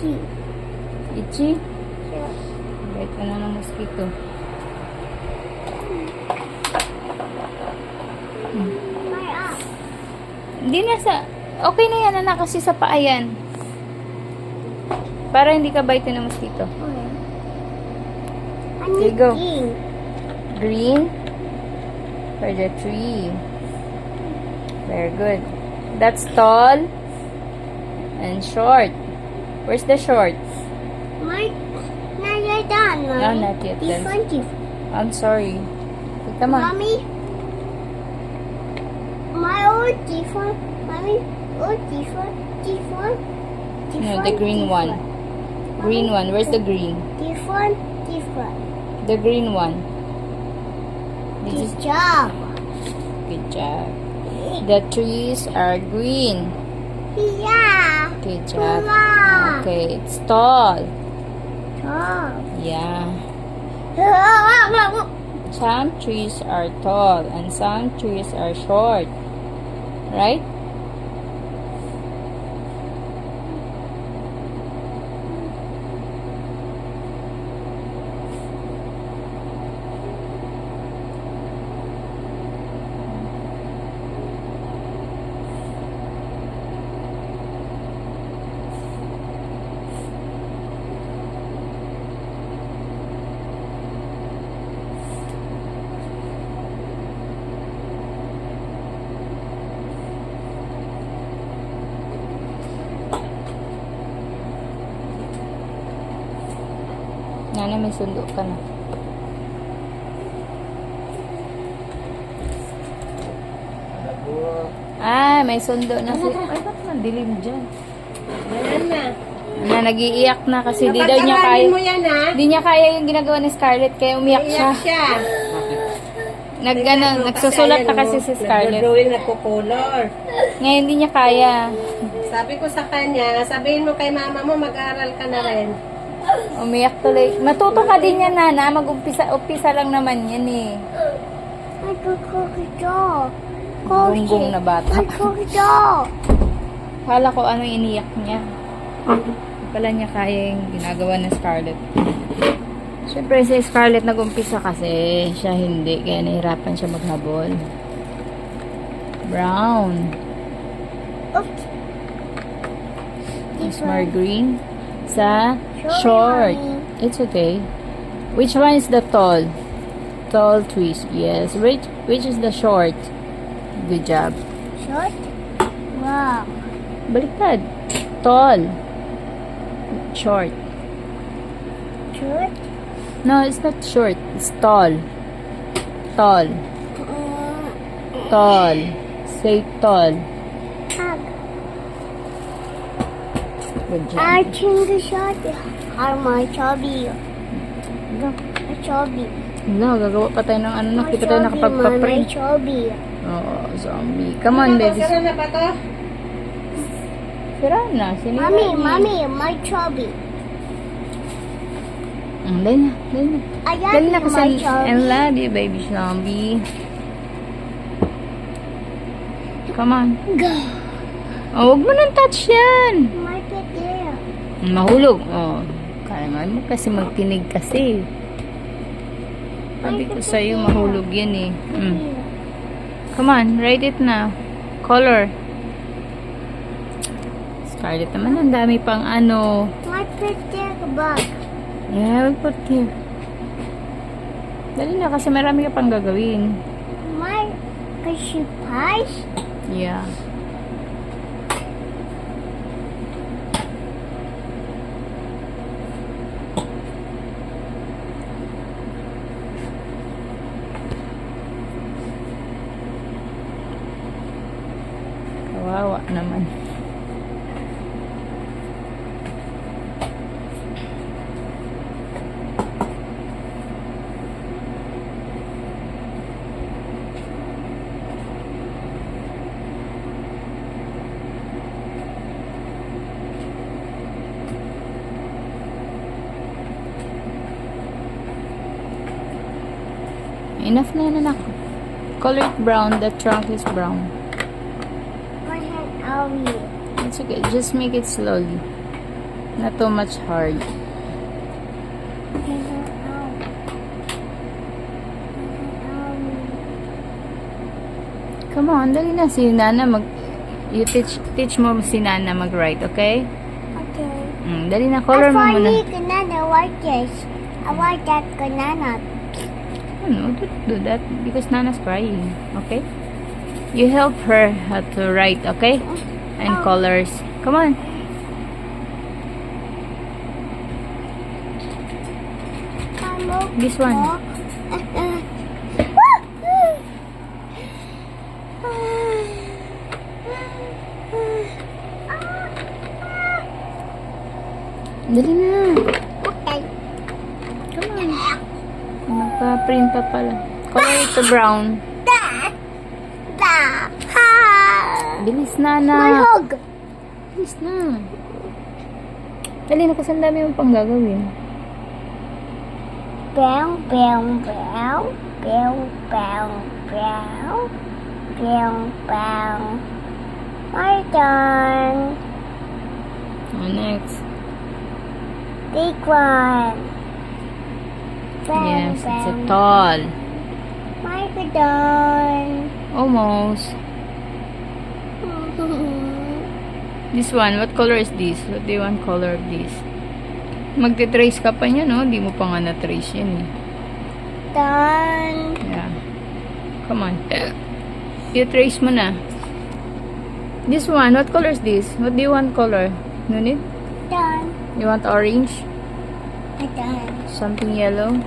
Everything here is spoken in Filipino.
itchy. Itchy? Yeah. Bite ka na ng mosquito. My up. Hindi na sa... Okay na yan, anak, kasi sa paa yan. Para hindi ka bite ng mosquito. Okay. I Here you need go. green. Green for the tree. Very good. That's tall and short. Where's the short? My, now you're done, Mommy. No, not yet. Different. I'm sorry. Okay, come on. Mommy. My old different. Mommy. Old different. Different. No, the green one. Green one. Where's the green? Different. Different. The green one. This is Good job. good job. The trees are green. Yeah. Good job. Wow. Okay, it's tall. Oh. Yeah. Some trees are tall and some trees are short. Right? Nana, may sundo ka na. Ah, may sundo na si... Ay, ba't mandilim dyan? Ayan na. Na, nag-iiyak na kasi di daw niya kaya... Napag-aralin mo yan, ha? Di niya kaya yung ginagawa ni Scarlett, kaya umiyak siya. Iyak siya. Nagsusulat na kasi si Scarlett. Nag-drawing, nagko-color. Ngayon, hindi niya kaya. Sabi ko sa kanya, sabihin mo kay mama mo, mag-aral ka na rin. Umiyak tuloy. Matuto ka din yan, Nana. Mag-umpisa lang naman yan eh. My good cookie doll. Gunggong na bata. My cookie doll. Kala ko ano yung iniyak niya. Hindi pala niya kaya yung ginagawa ni Scarlett. Siyempre si Scarlett nag-umpisa kasi siya hindi. Kaya nahirapan siya maghabol. Brown. Oops. Is more green. Sa short. It's okay. Which one is the tall? Tall trees. Yes. Which is the short? Good job. Short. Wow. Baliktad. Tall. Short. Short. No, it's not short. It's tall. Tall. Tall. Say tall. Hug. Good job. I think the short. Are my chubby. Wala. My chubby. Wala, gagawa pa tayo ng ano na. My Kita tayo chubby, nakapagpa-print. my chubby. Oo, zombie. Come on, baby. Sira na ba to? Sira na. Sinira Mommy, niya. mommy, my chubby. Dali na, dali na. I got Dali na my kasi chubby. I love you, baby zombie. Come on. Go. Oh, huwag mo nang touch yan. My pet there. Mahulog. Oh, kaya mo kasi magtinig kasi. Sabi ko sa'yo, mahulog yan eh. Come on, write it na. Color. Scarlett naman, ang dami pang ano. My pet there, bug. Yeah, we'll put here. Dali na kasi marami ka pang gagawin. My fishy pies. Yeah. Kawawa naman. Enough na yan, anak. Color it brown. The trunk is brown. My hand out here. It's okay. Just make it slowly. Not too much hard. Come on, dali na si Nana you teach mo si Nana mag-write, okay? Okay. Dali na, color mo muna. I banana like this. I want that banana. No, don't do that because Nana's crying, okay? You help her how to write, okay? And colors. Come on. This one. Dali na. Okay. Come on. Nagpa-print pa pala. Color ito brown. Bilis na na. My hug. Bilis na. Dali na kasi ang dami mo pang gagawin. Brown, brown, brown, brown, brown, brown, brown, brown. My turn. Next. Big one. Brown, Yes, it's a brown. tall. My turn. Almost. This one, what color is this? What do you want color of this? Magte-trace ka pa niya, no? Hindi mo pa nga na-trace yan, eh. Done. Yeah. Come on. You trace mo na. This one, what color is this? What do you want color? No need? Done. You want orange? I done. Something yellow?